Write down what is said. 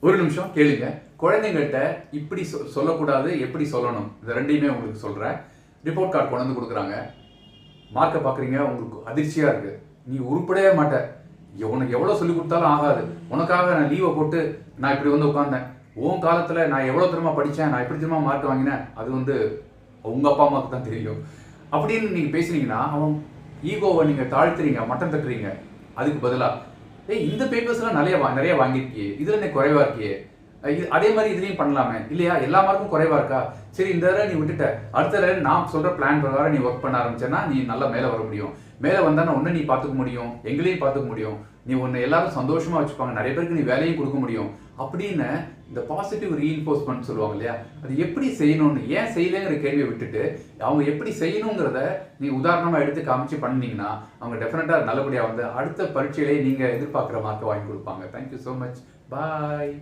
ஒரு நிமிஷம் கேளுங்க. குழந்தைங்கள்ட்ட இப்படி சொல்லக்கூடாது, எப்படி சொல்லணும், இது ரெண்டையுமே உங்களுக்கு சொல்கிறேன். ரிப்போர்ட் கார்டு கொண்டு வந்து கொடுக்குறாங்க. மார்க்கை பார்க்குறீங்க, உங்களுக்கு அதிர்ச்சியாக இருக்குது. நீ உருப்படவே மாட்ட. உனக்கு எவ்வளோ சொல்லி கொடுத்தாலும் ஆகாது. உனக்காக நான் லீவை போட்டு நான் இப்படி வந்து உட்காந்தேன். உன் காலத்தில் நான் எவ்வளோ திரும்ப படித்தேன், நான் எப்படி திரும்ப மார்க் வாங்கினேன், அது வந்து உங்கள் அப்பா அம்மாவுக்கு தான் தெரியும் அப்படின்னு நீங்கள் பேசுனீங்கன்னா அவன் ஈகோவை நீங்கள் தாழ்த்துறீங்க, மட்டம் தட்டுறீங்க. அதுக்கு பதிலாக இந்த பேப்பர்ஸ்லாம் நிறைய வாங்கியிருக்கியே, இதில் நீ குறைவாக இருக்கியே, அதே மாதிரி இதுலேயும் பண்ணலாமே இல்லையா, எல்லா மார்க்கும் குறைவாக இருக்கா, சரி இந்த தடவை நீ விட்டுட்ட, அடுத்த தடவை நான் சொல்கிற பிளான் பிரகாரம் நீ ஒர்க் பண்ண ஆரம்பிச்சேன்னா நீ நல்லா மேலே வர முடியும். மேலே வந்தானா ஒன்று நீ பார்த்துக்க முடியும், எங்களையும் பார்த்துக்க முடியும், நீ ஒன்று எல்லாரும் சந்தோஷமாக வச்சுப்பாங்க, நிறைய பேருக்கு நீ வேலையும் கொடுக்க முடியும் அப்படின்னு இந்த பாசிட்டிவ் ரீஇன்ஃபோர்ஸ்மெண்ட் சொல்லுவாங்க இல்லையா, அது எப்படி செய்யணும்னு ஏன் செய்யலைங்கிற கேள்வியை விட்டுட்டு அவங்க எப்படி செய்யணுங்கிறத நீ உதாரணமாக எடுத்து காமிச்சு பண்ணீங்கன்னா அவங்க டெஃபினட்டாக நல்லபடியாக வந்து அடுத்த பரீட்சையிலேயே நீங்கள் எதிர்பார்க்குற மார்க்கை வாங்கி கொடுப்பாங்க. Thank you so much. பாய்.